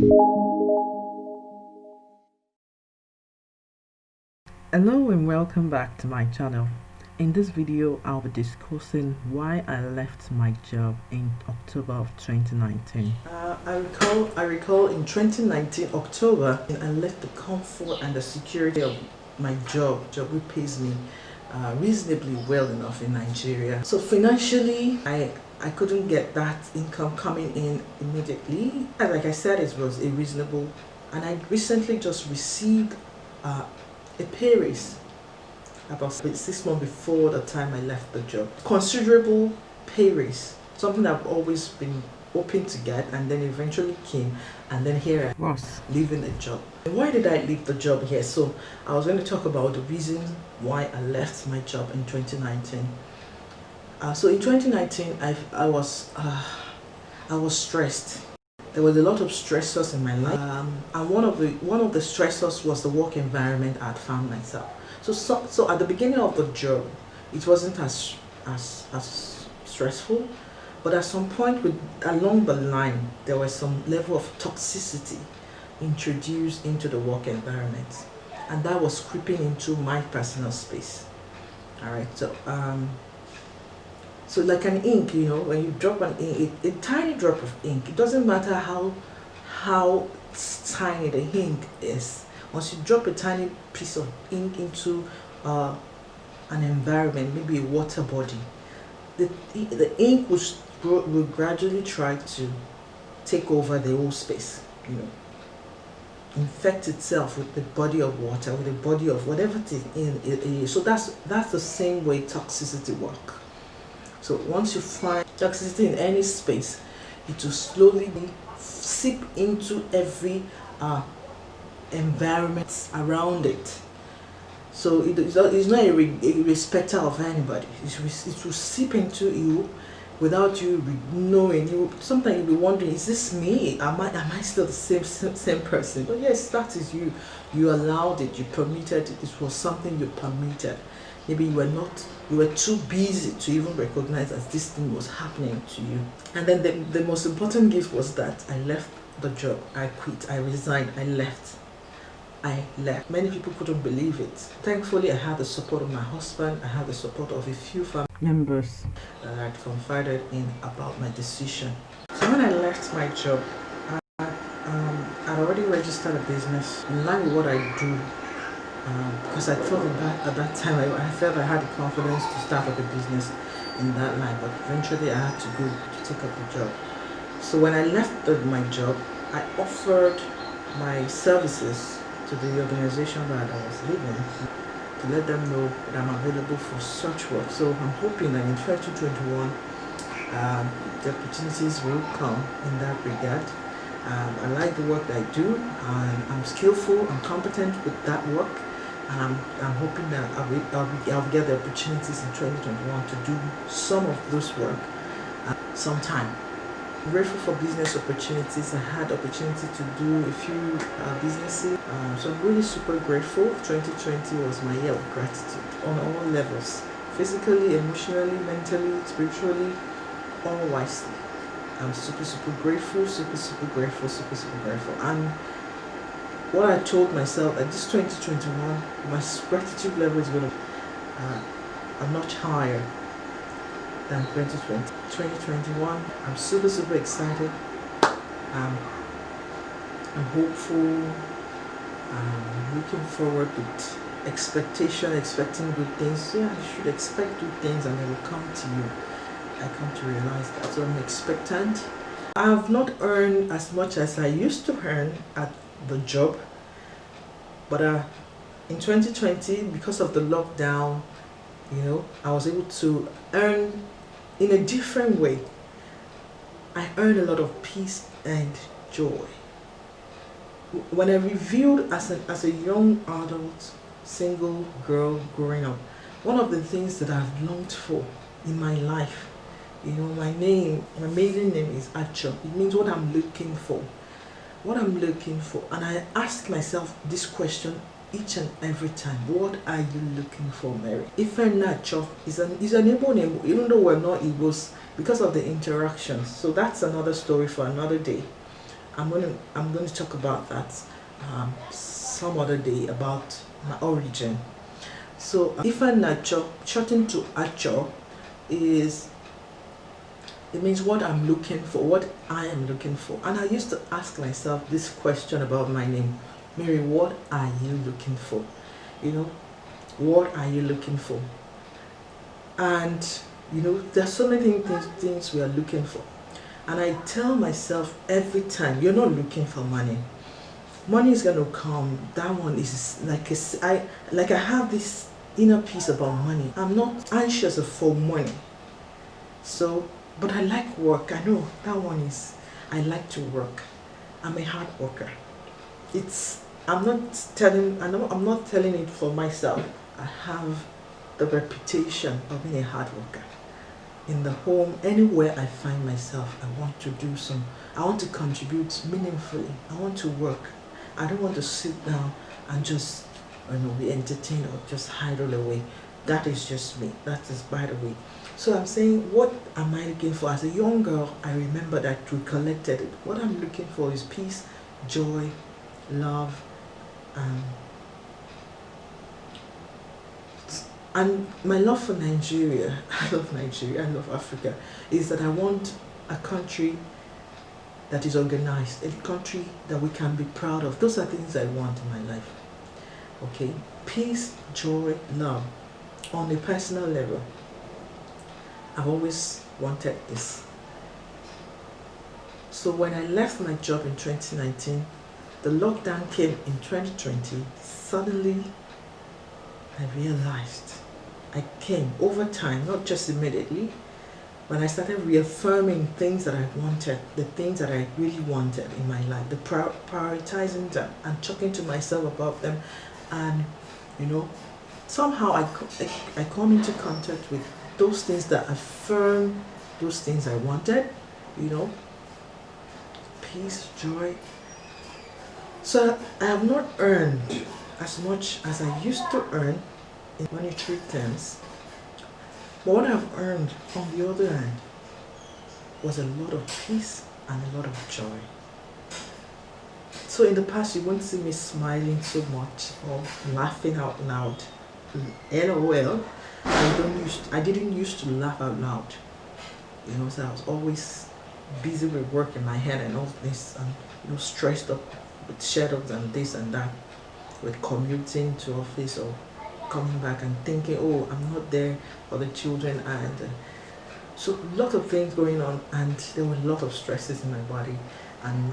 Hello and welcome back to my channel. In this video I'll be discussing why I left my job in October of 2019. I recall in 2019 October I left the comfort and the security of my job which pays me reasonably well enough in Nigeria. So financially I couldn't get that income coming in immediately. And like I said, it was a reasonable, and I recently just received a pay raise about 6 months before the time I left the job. Considerable pay raise, something I've always been hoping to get, and then eventually came, and then here I was leaving the job. Why did I leave the job here? So I was going to talk about the reason why I left my job in 2019. So in 2019 I was stressed. There was a lot of stressors in my life, and one of the stressors was the work environment I'd found myself. So at the beginning of the job, it wasn't as stressful, but at some point along the line, there was some level of toxicity introduced into the work environment, and that was creeping into my personal space. All right, so like an ink, when you drop an ink, a tiny drop of ink, it doesn't matter how tiny the ink is. Once you drop a tiny piece of ink into an environment, maybe a water body, the ink will gradually try to take over the whole space, infect itself with the body of water, with the body of whatever it is. So that's the same way toxicity works. So once you find toxicity in any space, it will slowly seep into every environment around it. So it's not a respecter of anybody. It will seep into you without you knowing. Sometimes you'll be wondering, is this me? Am I still the same person? But yes, that is you. You allowed it. You permitted it. It was something you permitted. Maybe you were too busy to even recognize that this thing was happening to you. And then the most important gift was that I left the job. I quit. I resigned. I left. Many people couldn't believe it. Thankfully, I had the support of my husband. I had the support of a few family members that I'd confided in about my decision. So when I left my job, I'd already registered a business in line with what I do. Because I felt at that time, I felt I had the confidence to start up a business in that line, but eventually I had to go to take up the job. So when I left my job, I offered my services to the organization that I was leaving to let them know that I'm available for such work. So I'm hoping that in 2021, the opportunities will come in that regard. I like the work that I do. I'm skillful, I'm competent with that work. And I'm hoping that I'll get the opportunities in 2021 to do some of this work sometime. I'm grateful for business opportunities. I had opportunity to do a few businesses. So I'm really super grateful. 2020 was my year of gratitude on all levels. Physically, emotionally, mentally, spiritually, all wisely. I'm super grateful, super grateful. And what I told myself that this 2021, my gratitude level is going to be much higher than 2020. 2021, I'm super excited. I'm hopeful. I'm looking forward with expectation, expecting good things. Yeah, you should expect good things and they will come to you. I come to realize that. So I'm expectant. I have not earned as much as I used to earn at the job, but in 2020, because of the lockdown, I was able to earn in a different way. I earned a lot of peace and joy. When I reviewed as a young adult, single girl growing up, one of the things that I've longed for in my life, my maiden name is Acho. It means what I'm looking for. And I ask myself this question each and every time. What are you looking for, Mary? Ife Nacho is an Igbo name, even though we're not Igbos, because of the interactions. So that's another story for another day. I'm going to talk about that some other day, about my origin. So Ifa Nacho, shortened to Acho, is, it means what I'm looking for, what I am looking for. And I used to ask myself this question about my name: Mary, what are you looking for? You know, what are you looking for? And you know, there's so many things we are looking for. And I tell myself every time, you're not looking for money. Money is gonna come. That one is like I have this inner peace about money. I'm not anxious for money. So, but I like work. I know that one is, I like to work. I'm a hard worker. I'm not telling it for myself. I have the reputation of being a hard worker. In the home, anywhere I find myself, I want to do some. I want to contribute meaningfully. I want to work. I don't want to sit down and just, be entertained or just idle away. That is just me. That is by the way. So I'm saying, what am I looking for? As a young girl, I remember that we collected it. What I'm looking for is peace, joy, love, and my love for Nigeria. I love Nigeria, I love Africa, is that I want a country that is organized, a country that we can be proud of. Those are things I want in my life. Okay, peace, joy, love. On a personal level, I've always wanted this. So when I left my job in 2019, the lockdown came in 2020. Suddenly, I realized I came over time, not just immediately, when I started reaffirming things that I wanted, the things that I really wanted in my life, prioritizing them and talking to myself about them. And somehow I come into contact with those things that affirm those things I wanted, peace, joy. So I have not earned as much as I used to earn in monetary terms. But what I've earned on the other hand was a lot of peace and a lot of joy. So in the past, you won't see me smiling so much or laughing out loud. LOL. I didn't used to laugh out loud. So I was always busy with work in my head and all this, and stressed up with shadows and this and that, with commuting to office or coming back and thinking, oh, I'm not there for the children, and so a lot of things going on, and there were a lot of stresses in my body and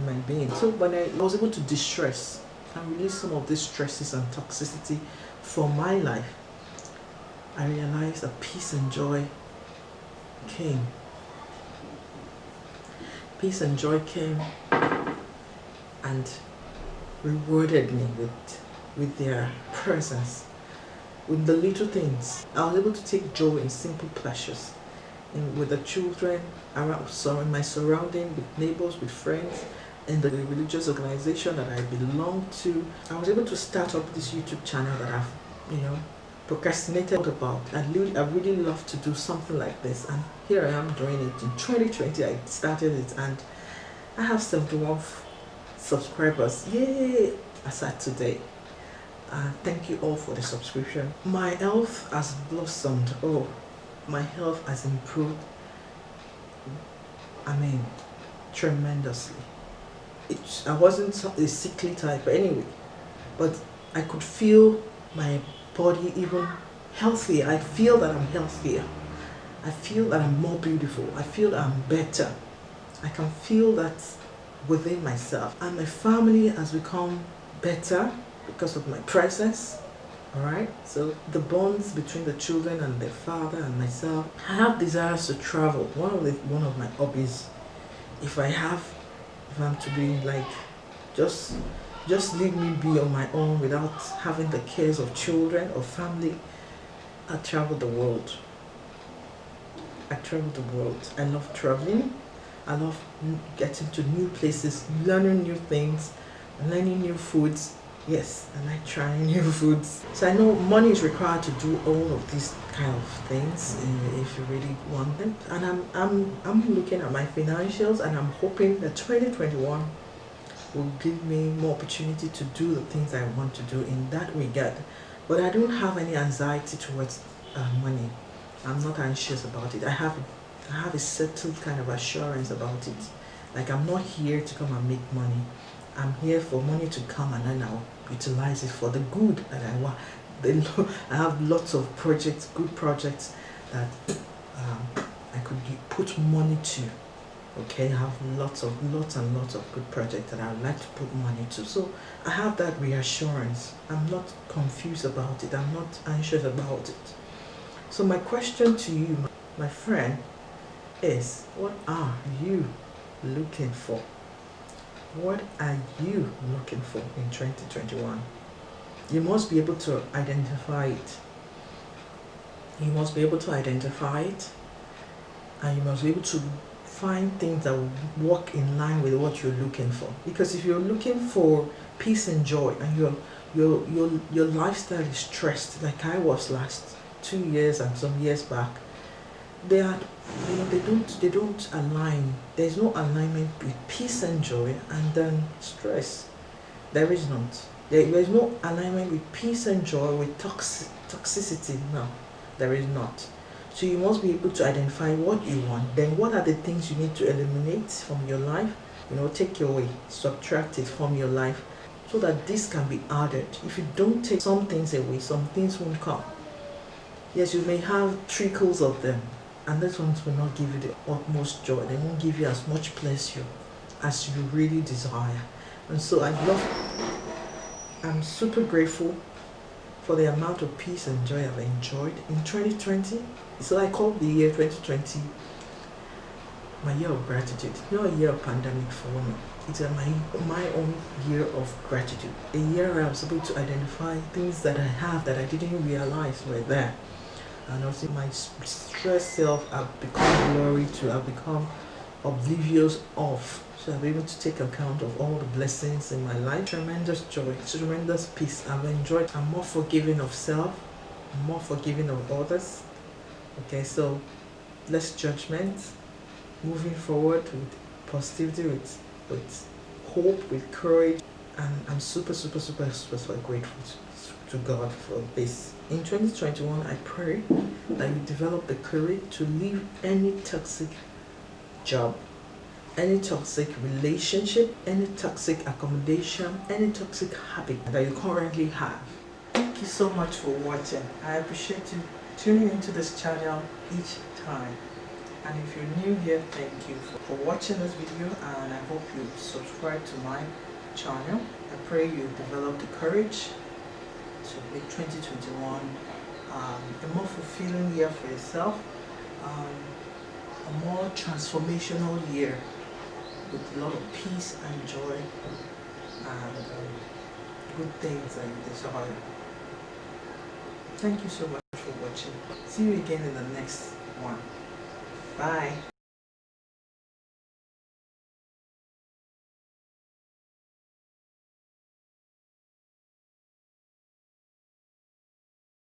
my being. So when I was able to distress and release some of these stresses and toxicity from my life, I realized that peace and joy came. Peace and joy came and rewarded me with their presence, with the little things. I was able to take joy in simple pleasures, with the children around, in my surrounding, with neighbors, with friends, and the religious organization that I belong to. I was able to start up this YouTube channel that I've, procrastinated about. I really love to do something like this, and here I am doing it. In 2020, I started it, and I have 71 subscribers. Yay! As at today. Thank you all for the subscription. My health has blossomed. Oh, my health has improved. Tremendously. I wasn't a sickly type anyway, but I could feel my body even healthier. I feel that I'm healthier. I feel that I'm more beautiful. I feel that I'm better. I can feel that within myself. And my family has become better because of my presence. Alright? So the bonds between the children and their father and myself. I have desires to travel. One of my hobbies. If I'm to be like, just leave me be on my own without having the cares of children or family, I travel the world. I love traveling. I love getting to new places, learning new things, learning new foods, Yes, I like trying new foods. So I know money is required to do all of these kind of things if you really want them. And I'm looking at my financials and I'm hoping that 2021 will give me more opportunity to do the things I want to do in that regard. But I don't have any anxiety towards money. I'm not anxious about it. I have a settled kind of assurance about it. Like I'm not here to come and make money. I'm here for money to come and then I'll utilize it for the good that I want. I have lots of projects, good projects that I could put money to. Okay, I have lots and lots of good projects that I would like to put money to. So I have that reassurance. I'm not confused about it. I'm not anxious about it. So my question to you, my friend, is what are you looking for? What are you looking for in 2021? You must be able to identify it. You must be able to identify it, and you must be able to find things that will work in line with what you're looking for. Because if you're looking for peace and joy and your lifestyle is stressed like I was last 2 years and some years back, they are, they don't align. There's no alignment with peace and joy and then stress. There is not. There is no alignment with peace and joy with toxicity. No, there is not. So you must be able to identify what you want. Then what are the things you need to eliminate from your life? Take away, subtract it from your life so that this can be added. If you don't take some things away, some things won't come. Yes, you may have trickles of them, and those ones will not give you the utmost joy. They won't give you as much pleasure as you really desire. And so I'm super grateful for the amount of peace and joy I've enjoyed in 2020. So I call the year 2020 my year of gratitude. It's not a year of pandemic for me. It's my own year of gratitude. A year where I was able to identify things that I have that I didn't realize were there. And also my stress self I've become blurry to, I've become oblivious of. So I'm able to take account of all the blessings in my life. Tremendous joy, tremendous peace. I've enjoyed. I'm more forgiving of self, I'm more forgiving of others. Okay, so less judgment, moving forward with positivity, with hope, with courage. And I'm super grateful to God for this. In 2021, I pray that you develop the courage to leave any toxic job, any toxic relationship, any toxic accommodation, any toxic habit that you currently have. Thank you so much for watching. I appreciate you tuning into this channel each time. And if you're new here, thank you for watching this video, and I hope you subscribe to my channel. I pray you develop the courage to make 2021 a more fulfilling year for yourself, a more transformational year with a lot of peace and joy and good things that you desire. Thank you so much for watching. See you again in the next one. Bye.